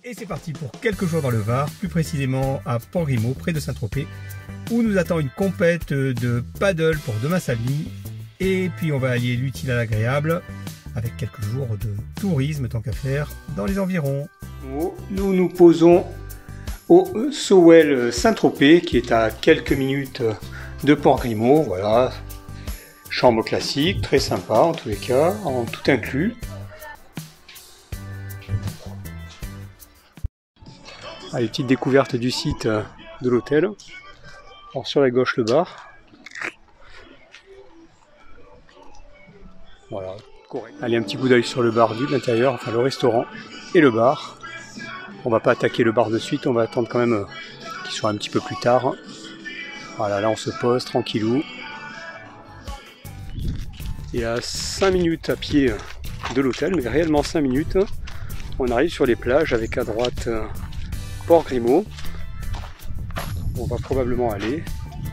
Et c'est parti pour quelques jours dans le Var, plus précisément à Port-Grimaud, près de Saint-Tropez, où nous attend une compète de paddle pour demain samedi. Et puis on va allier l'utile à l'agréable, avec quelques jours de tourisme tant qu'à faire dans les environs. Nous nous posons au Sowell Saint-Tropez, qui est à quelques minutes de Port-Grimaud. Voilà, chambre classique, très sympa en tous les cas, en tout inclus. Allez, petite découverte du site de l'hôtel. Alors sur la gauche le bar. Voilà, correct. Allez, un petit coup d'œil sur le bar de l'intérieur, enfin le restaurant et le bar. On va pas attaquer le bar de suite, on va attendre quand même qu'il soit un petit peu plus tard. Voilà, là on se pose tranquillou. Et à 5 minutes à pied de l'hôtel, mais réellement 5 minutes, on arrive sur les plages avec à droite Port-Grimaud. On va probablement aller.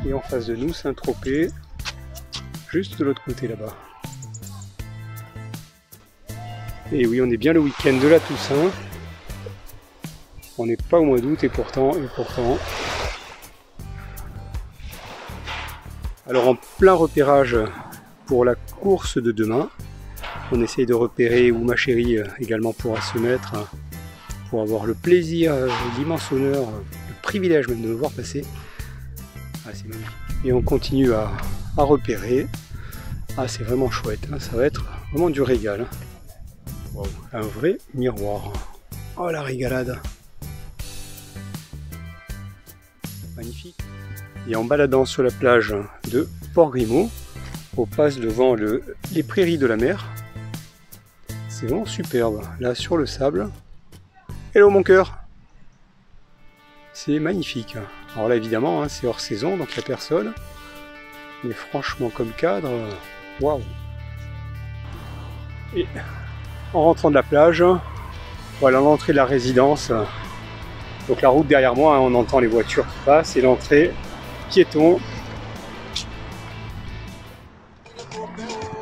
Et en face de nous, Saint-Tropez, juste de l'autre côté là-bas. Et oui, on est bien le week-end de la Toussaint. On n'est pas au mois d'août et pourtant. Alors en plein repérage pour la course de demain, on essaye de repérer où ma chérie également pourra se mettre pour avoir le plaisir, l'immense honneur, le privilège même de me voir passer. Ah, c'est magnifique. Et on continue à repérer. Ah, c'est vraiment chouette, hein. Ça va être vraiment du régal. Wow. Un vrai miroir. Oh la régalade. Magnifique. Et en baladant sur la plage de Port-Grimaud, on passe devant les prairies de la mer. C'est vraiment superbe. Là sur le sable. Hello mon cœur. C'est magnifique. Alors là évidemment, hein, c'est hors saison, donc il n'y a personne. Mais franchement comme cadre, waouh. Et en rentrant de la plage, voilà l'entrée de la résidence. Donc la route derrière moi, hein, on entend les voitures qui passent, et l'entrée piéton.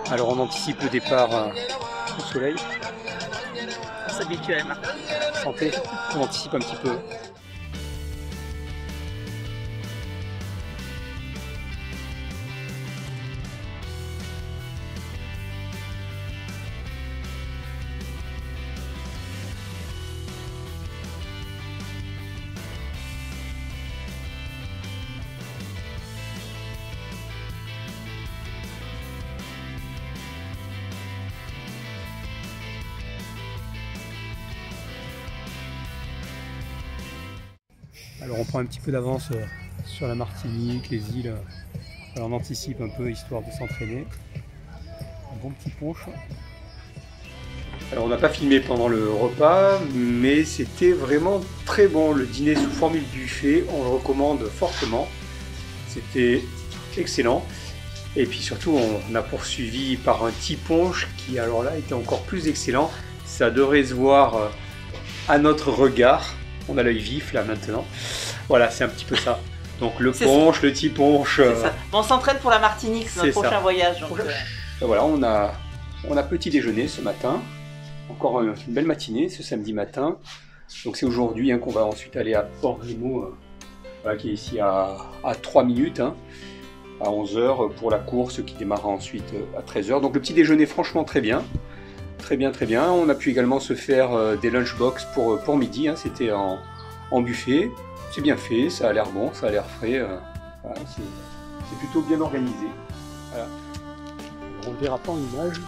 Alors on anticipe le départ au soleil. On s'habitue à Emma. Santé, on anticipe un petit peu. Alors on prend un petit peu d'avance sur la Martinique, les îles. Alors on anticipe un peu histoire de s'entraîner. Un bon petit punch. Alors on n'a pas filmé pendant le repas, mais c'était vraiment très bon. Le dîner sous formule buffet, on le recommande fortement. C'était excellent. Et puis surtout on a poursuivi par un petit punch qui alors là était encore plus excellent. Ça devrait se voir à notre regard. On a l'œil vif là maintenant. Voilà, c'est un petit peu ça. Donc le punch, le petit punch. On s'entraîne pour la Martinique, c'est notre prochain voyage. Donc, voilà, on a petit déjeuner ce matin. Encore une belle matinée ce samedi matin. Donc c'est aujourd'hui qu'on va ensuite aller à Port-Grimaud, voilà, qui est ici à 3 minutes, hein, à 11h pour la course qui démarrera ensuite à 13h. Donc le petit déjeuner franchement très bien. Très bien, très bien. On a pu également se faire des lunchbox pour midi. Hein. C'était en buffet. C'est bien fait, ça a l'air bon, ça a l'air frais. Voilà, c'est plutôt bien organisé. Voilà. On ne verra pas en image,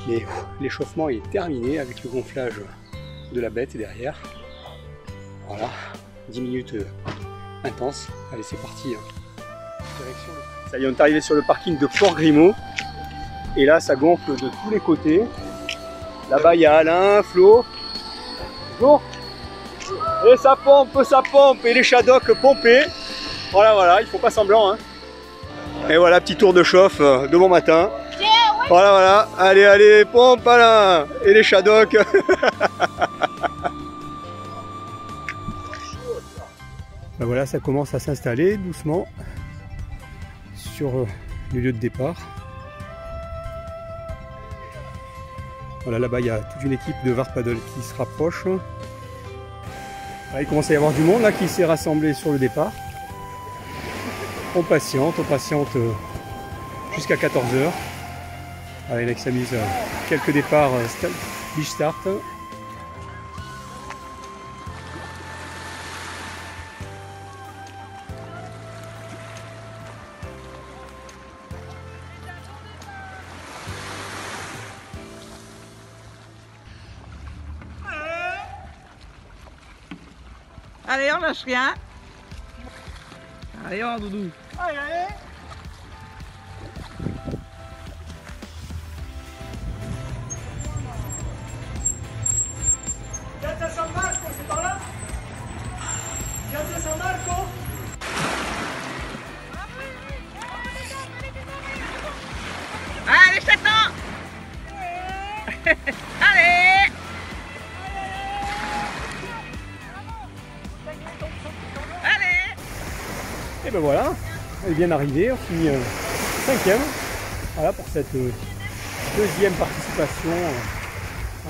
mais l'échauffement est terminé avec le gonflage de la bête derrière. Voilà, 10 minutes intenses. Allez, c'est parti. Hein. Direction. Ça y est, on est arrivé sur le parking de Port-Grimaud. Et là, ça gonfle de tous les côtés. Là-bas, il y a Alain, Flo. Bonjour. Et ça pompe. Et les Shadocks pompés. Voilà, il faut pas semblant. Hein. Et voilà, petit tour de chauffe de bon matin. Voilà. Allez, pompe, Alain. Et les Shadocks. Ben voilà, ça commence à s'installer doucement sur le lieu de départ. Voilà, là-bas il y a toute une équipe de Var Paddle qui se rapproche. il commence à y avoir du monde là qui s'est rassemblé sur le départ. On patiente jusqu'à 14h. Il y en a qui s'amusent. Quelques départs beach start. Allez, on lâche rien. Allez, on doudou. Allez, allez. Piazza San Marco, c'est par là? Piazza San Marco? Allez, je t'attends. Allez. Allez. Et ben voilà, elle est bien arrivée, on finit 5e. Voilà pour cette deuxième participation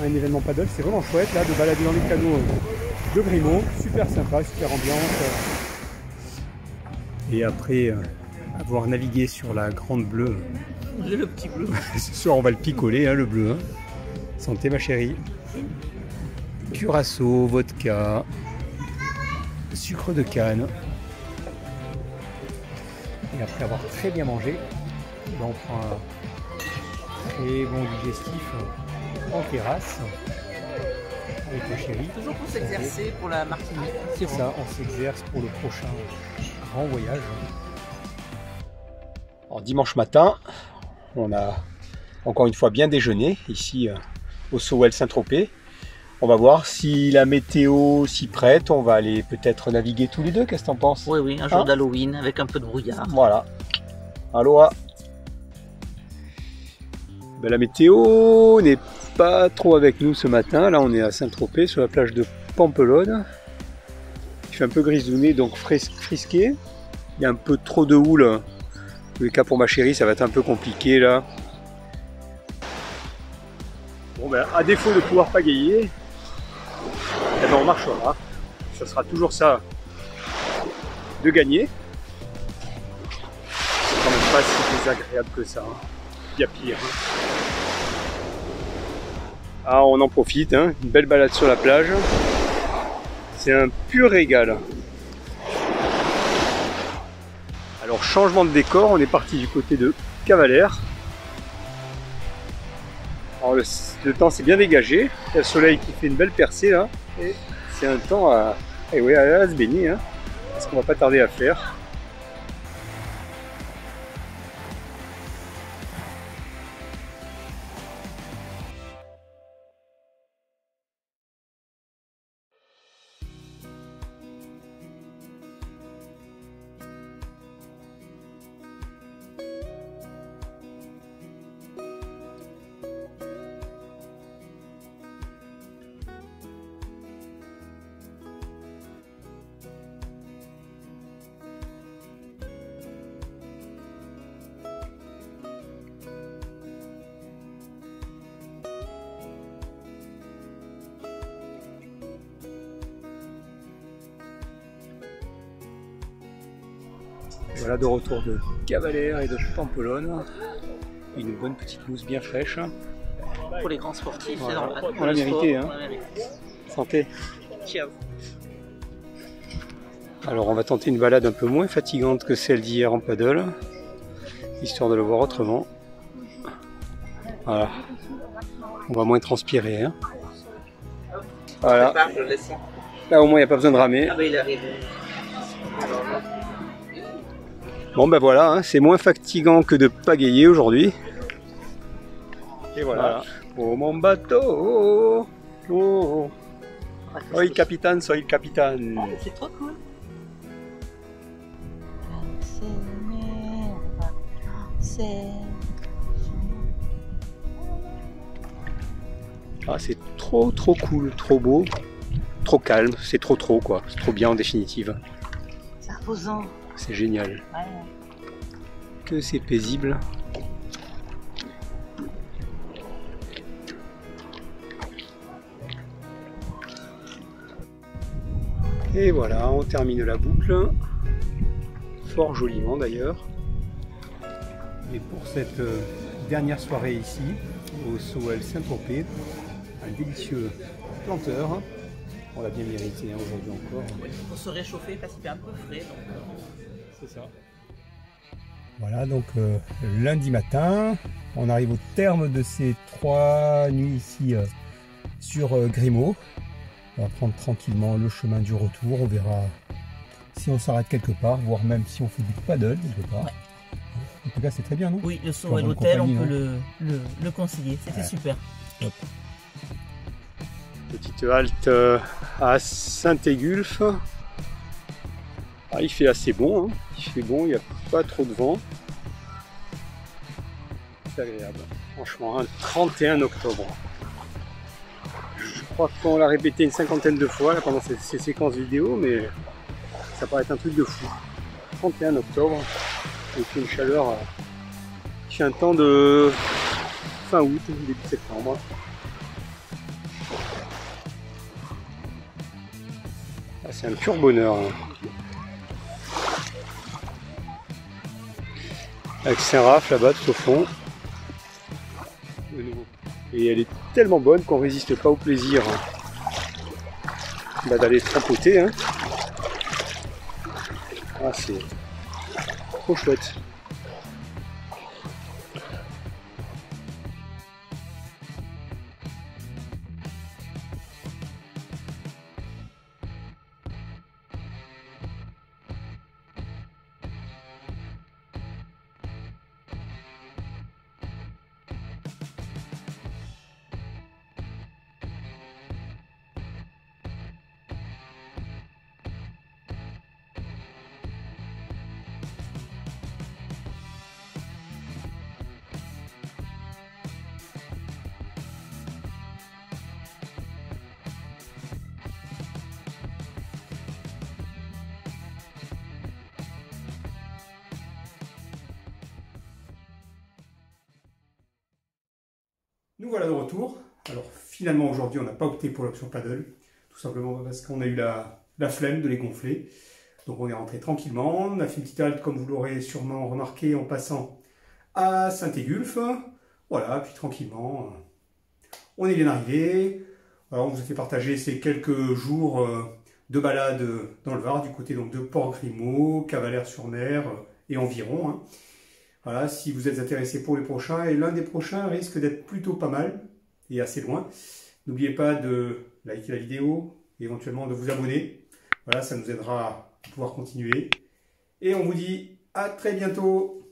à un événement paddle. C'est vraiment chouette là de balader dans les canaux de Grimaud, super sympa, super ambiance. Et après avoir navigué sur la grande bleue, Le petit bleu. ce soir on va le picoler, hein, le bleu. Hein. Santé ma chérie. Curaçao, vodka, sucre de canne. Et après avoir très bien mangé, on prend un très bon digestif en terrasse avec la chérie. Toujours pour s'exercer pour la Martinique. C'est ça, on s'exerce pour le prochain grand voyage. Alors, dimanche matin, on a encore une fois bien déjeuné ici au Sowell Saint-Tropez. On va voir si la météo s'y prête. On va aller peut-être naviguer tous les deux. Qu'est-ce que t'en penses? Oui, oui, un jour d'Halloween avec un peu de brouillard. Voilà. Aloha. Ben, la météo n'est pas trop avec nous ce matin. Là, on est à Saint-Tropez, sur la plage de Pampelonne. Il fait un peu grisouné, donc frisqué. Il y a un peu trop de houle. En tous les cas, pour ma chérie, ça va être un peu compliqué là. Bon, ben, à défaut de pouvoir pagayer, eh ben, on marchera. Ça sera toujours ça de gagner. C'est quand même pas si désagréable que ça. Il y a pire. Ah, on en profite, hein. Une belle balade sur la plage. C'est un pur régal. Alors, changement de décor, on est parti du côté de Cavalère. Alors, le temps s'est bien dégagé. Il y a le soleil qui fait une belle percée là. Et c'est un temps à se baigner. Hein. C'est ce qu'on va pas tarder à faire. Voilà, de retour de Cavalère et de Pampelonne. Une bonne petite mousse bien fraîche. Pour les grands sportifs, voilà. c'est normal. On l'a mérité, hein. Santé. Ciao. Alors on va tenter une balade un peu moins fatigante que celle d'hier en paddle, histoire de le voir autrement. Voilà. On va moins transpirer. Hein. Voilà. Là au moins il n'y a pas besoin de ramer. Ah bah il arrive. Bon ben voilà, hein, c'est moins fatigant que de pagayer aujourd'hui. Et voilà. Oh mon bateau. Oh. Soy capitaine, soy capitaine. C'est trop cool. Ah, c'est trop cool, trop beau, trop calme, c'est trop quoi. C'est trop bien en définitive. C'est reposant. C'est génial. Ouais. Que c'est paisible. Et voilà, on termine la boucle. Fort joliment d'ailleurs. Et pour cette dernière soirée ici, au Soel Saint-Tropez, un délicieux planteur. On l'a bien mérité hein, aujourd'hui encore. Oui, pour se réchauffer parce qu'il fait un peu frais. C'est ça. Voilà, donc lundi matin, on arrive au terme de ces 3 nuits ici sur Grimaud. On va prendre tranquillement le chemin du retour. On verra si on s'arrête quelque part, voire même si on fait du paddle quelque part. Ouais. En tout cas, c'est très bien, non? Oui, le Soel Hôtel, on peut le conseiller. C'était super. Top. Petite halte à Saint-Égulphe. Ah, il fait assez bon, hein. Il fait bon, il n'y a pas trop de vent. C'est agréable. Franchement, un 31 octobre. Je crois qu'on l'a répété une 50aine de fois là, pendant ces séquences vidéo, mais ça paraît être un truc de fou. 31 octobre, il fait une chaleur, il fait un temps de fin août, début septembre. Ah, c'est un pur bonheur. Hein. Avec Saint-Raph là-bas tout au fond. De nouveau. Et elle est tellement bonne qu'on résiste pas au plaisir d'aller trempoter. Hein. Ah, c'est trop chouette. Nous voilà de retour. Alors finalement aujourd'hui on n'a pas opté pour l'option paddle, tout simplement parce qu'on a eu la flemme de les gonfler. Donc on est rentré tranquillement, on a fait une petite halte comme vous l'aurez sûrement remarqué en passant à Saint-Égulphe. Voilà, puis tranquillement on est bien arrivé. Alors on vous a fait partager ces quelques jours de balade dans le Var, du côté donc de Port-Grimaud, Cavalère-sur-Mer et environ. Hein. Voilà, si vous êtes intéressé pour les prochains, et l'un des prochains risque d'être plutôt pas mal et assez loin. N'oubliez pas de liker la vidéo, et éventuellement de vous abonner. Voilà, ça nous aidera à pouvoir continuer. Et on vous dit à très bientôt.